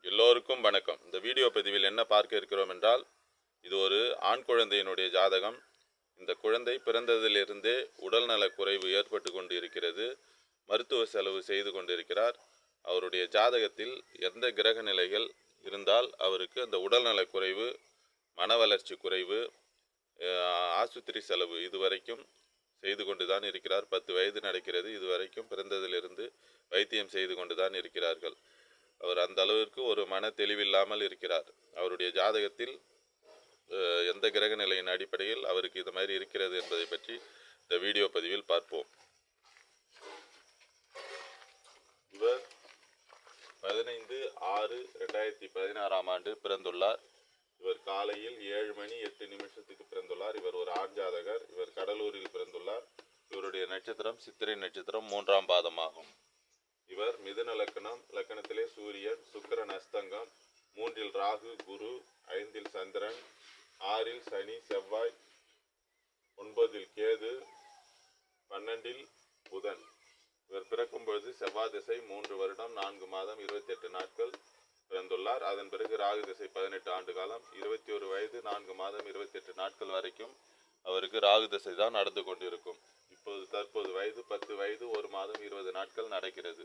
எல்லோருக்கும் வணக்கம். இந்த வீடியோ பதிவில் என்ன பார்க்க இருக்கிறோம் என்றால், இது ஒரு ஆண் குழந்தையினுடைய ஜாதகம். இந்த குழந்தை பிறந்ததிலிருந்தே உடல்நலக் குறைவு ஏற்பட்டு கொண்டு இருக்கிறது. மருத்துவ செலவு செய்து கொண்டிருக்கிறார். அவருடைய ஜாதகத்தில் எந்த கிரக நிலைகள் இருந்தால் அவருக்கு அந்த உடல்நலக் குறைவு, மன வளர்ச்சி குறைவு, ஆஸ்பத்திரி செலவு இதுவரைக்கும் செய்து கொண்டு தான் இருக்கிறார். 10 வயது நடக்கிறது. இதுவரைக்கும் பிறந்ததிலிருந்து வைத்தியம் செய்து கொண்டு தான் இருக்கிறார்கள். அவர் அந்த அளவிற்கு ஒரு மன தெளிவில்லாமல் இருக்கிறார். அவருடைய ஜாதகத்தில் எந்த கிரக நிலையின் அடிப்படையில் அவருக்கு இது மாதிரி இருக்கிறது என்பதை பற்றி இந்த வீடியோ பதிவில் பார்ப்போம். இவர் 15/6/2016 பிறந்துள்ளார். இவர் காலையில் 7:08 பிறந்துள்ளார். இவர் ஒரு ஆண் ஜாதகர். இவர் கடலூரில் பிறந்துள்ளார். இவருடைய நட்சத்திரம் சித்திரை நட்சத்திரம் 3ஆம் பாதமாகும். இவர் மிதுன லக்னம். லக்னத்திலே சூரியன், சுக்கிரன் அஸ்தங்கம், 3இல் ராகு, குரு, 5இல் சந்திரன், 6இல் சனி, செவ்வாய், 9இல் கேது, 12இல் புதன். இவர் பிறக்கும் பொழுது செவ்வாய் திசை 3 வருடம் 4 மாதம் 28 நாட்கள் பிறந்துள்ளார். அதன் பிறகு ராகு திசை 18 ஆண்டு காலம், 21 வயது 4 மாதம் 28 நாட்கள் வரைக்கும் அவருக்கு ராகு திசை தான் நடந்து கொண்டிருக்கும். தற்போது வயது 10 வயது 1 மாதம் 20 நாட்கள் நடக்கிறது.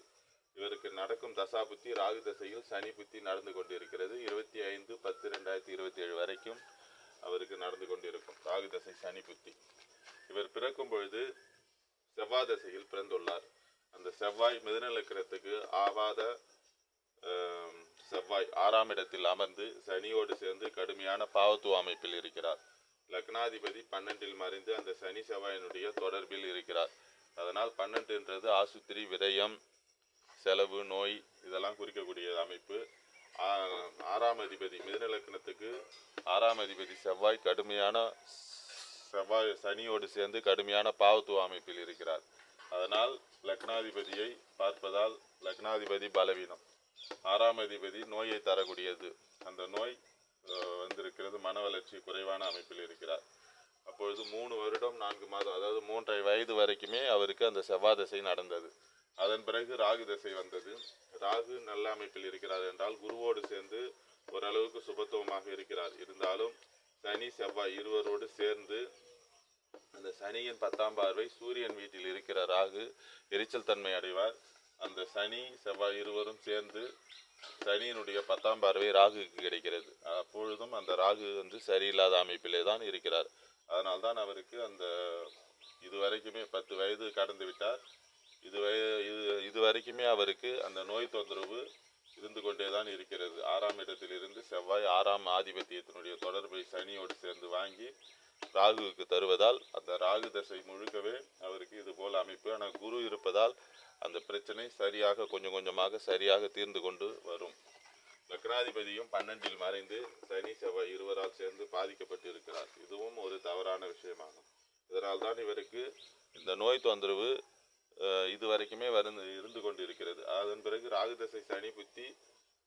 இவருக்கு நடக்கும் தசா புத்தி ராகு திசையில் சனி புத்தி நடந்து கொண்டிருக்கிறது. 25/10/2027 வரைக்கும் அவருக்கு நடந்து கொண்டிருக்கும் ராகு திசை சனி புத்தி. இவர் பிறக்கும் பொழுது செவ்வாய் திசையில் பிறந்துள்ளார். அந்த செவ்வாய் மிதுன லக்னத்துக்கு ஆவாத செவ்வாய் 6ஆம் இடத்தில் அமர்ந்து சனியோடு சேர்ந்து கடுமையான பாவத்துவ அமைப்பில் இருக்கிறார். லக்னாதிபதி 12இல் மறைந்து அந்த சனி செவ்வாயினுடைய தொடர்பில் இருக்கிறார். அதனால் 12ன்றது ஆஸ்பத்திரி, விரயம், செலவு, நோய் இதெல்லாம் குறிக்கக்கூடிய அமைப்பு. 6ஆம் அதிபதி மிதுன லக்னத்துக்கு 6ஆம் அதிபதி செவ்வாய் கடுமையான சனியோடு சேர்ந்து கடுமையான பாவத்துவ அமைப்பில் இருக்கிறார். அதனால் லக்னாதிபதியை பார்ப்பதால் லக்னாதிபதி பலவீனம். 6ஆம் அதிபதி நோயை தரக்கூடியது. அந்த நோய் வந்திருக்கிறது. மன வளர்ச்சி குறைவான அமைப்பில் இருக்கிறார். அப்பொழுது 3 வருடம் 4 மாதம், அதாவது 3.5 வயது வரைக்குமே அவருக்கு அந்த செவ்வாய் திசை நடந்தது. அதன் பிறகு ராகு திசை வந்தது. ராகு நல்ல அமைப்பில் இருக்கிறார் என்றால் குருவோடு சேர்ந்து ஓரளவுக்கு சுபத்துவமாக இருக்கிறார். இருந்தாலும் சனி செவ்வாய் இருவரோடு சேர்ந்து அந்த சனியின் 10ஆம் பார்வை சூரியன் வீட்டில் இருக்கிற ராகு எரிச்சல் தன்மை அடைவார். அந்த சனி செவ்வாய் இருவரும் சேர்ந்து சனியினுடைய 10ஆம் பார்வை ராகுக்கு கிடைக்கிறது. அப்பொழுதும் அந்த ராகு சரியில்லாத அமைப்பிலே தான் இருக்கிறார். அதனால்தான் அவருக்கு அந்த இதுவரைக்குமே 10 வயது கடந்து விட்டார். இதுவரைக்குமே அவருக்கு அந்த நோய் தொந்தரவு இருந்து கொண்டே தான் இருக்கிறது. 6ஆம் இடத்தில் இருந்து செவ்வாய் 6ஆம் ஆதிபத்தியத்தினுடைய தொடர்பை சனியோடு சேர்ந்து வாங்கி ராகுவுக்கு தருவதால் அந்த ராகு தசை முழுக்கவே அவருக்கு இது போல அமைப்பு. ஆனால் குரு இருப்பதால் அந்த பிரச்சனை சரியாக கொஞ்சம் கொஞ்சமாக சரியாக தீர்ந்து கொண்டு வரும். லக்னாதிபதியும் 12இல் மறைந்து சனி செவ்வாய் இருவரால் சேர்ந்து பாதிக்கப்பட்டு இருக்கிறார். இதுவும் ஒரு தவறான விஷயமாகும். இதனால் தான் இவருக்கு இந்த நோய் தொந்தரவு இதுவரைக்குமே இருந்து கொண்டு இருக்கிறது. அதன் பிறகு ராகு தசை சனி புத்தி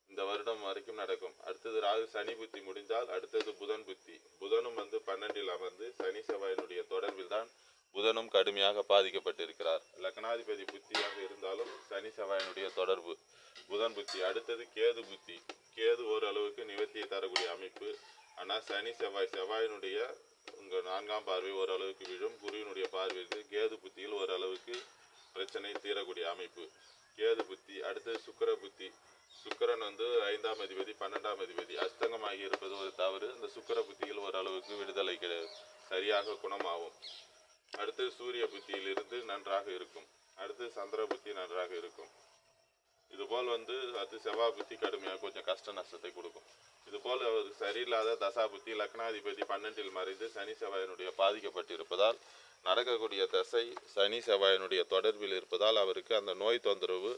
இந்த வருடம் வரைக்கும் நடக்கும். அடுத்தது ராகு சனி புத்தி முடிந்தால் அடுத்தது புதன் புத்தி. புதனும் 12இல் அமர்ந்து சனி செவ்வாயினுடைய தொடர்பில் தான் புதனும் கடுமையாக பாதிக்கப்பட்டிருக்கிறார். லக்னாதிபதி புத்தியாக இருந்தாலும் சனி செவ்வாயினுடைய தொடர்பு புதன் புத்தி. அடுத்தது கேது புத்தி. கேது ஓரளவுக்கு நிவர்த்தியை தரக்கூடிய அமைப்பு. ஆனால் சனி செவ்வாயினுடைய உங்கள் 4ஆம் பார்வை ஓரளவுக்கு விழும். குருவினுடைய பார்வைக்கு கேது புத்தியில் ஓரளவுக்கு பிரச்சனை தீரக்கூடிய அமைப்பு கேது புத்தி. அடுத்தது சுக்கிர புத்தி. சுக்கிரன் 5ஆம் அதிபதி 12ஆம் அதிபதி அஸ்தங்கமாகி இருப்பது ஒரு தவறு. இந்த சுக்கிர புத்தியில் ஓரளவுக்கு விடுதலை சரியாக குணமாகும். அடுத்தது சூரிய புத்தியில் இருந்து நன்றாக இருக்கும். அடுத்து சந்திர புத்தி நன்றாக இருக்கும். இதுபோல் அது செவ்வாய் புத்தி கடுமையாக கொஞ்சம் கஷ்ட நஷ்டத்தை கொடுக்கும். இதுபோல் அவருக்கு சரியில்லாத தசா புத்தி லக்னாதிபதி 12இல் மறைந்து சனி செவ்வாயினுடைய பாதிக்கப்பட்டு இருப்பதால் நடக்கக்கூடிய தசை சனி செவ்வாயினுடைய தொடர்பில் இருப்பதால் அவருக்கு அந்த நோய் தொந்தரவு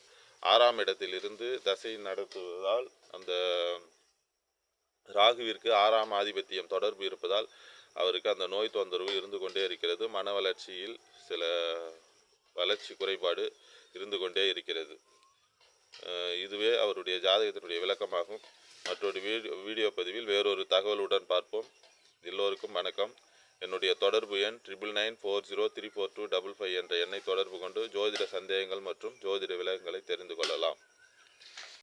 6ஆம் இடத்தில் இருந்து தசை நடத்துவதால் அந்த ராகுவிற்கு 6ஆம் ஆதிபத்தியம் தொடர்பு இருப்பதால் அவருக்கு அந்த நோய் தொந்தரவு இருந்து கொண்டே இருக்கிறது. மன வளர்ச்சியில் சில வளர்ச்சி குறைபாடு இருந்து கொண்டே இருக்கிறது. இதுவே அவருடைய ஜாதகத்தினுடைய விளக்கமாகும். மற்றொரு வீடியோ பதிவில் வேறொரு தகவலுடன் பார்ப்போம். எல்லோருக்கும் வணக்கம். என்னுடைய தொடர்பு எண் 9994034255 என்ற எண்ணை தொடர்பு கொண்டு ஜோதிட சந்தேகங்கள் மற்றும் ஜோதிட விளக்கங்களை தெரிந்து கொள்ளலாம்.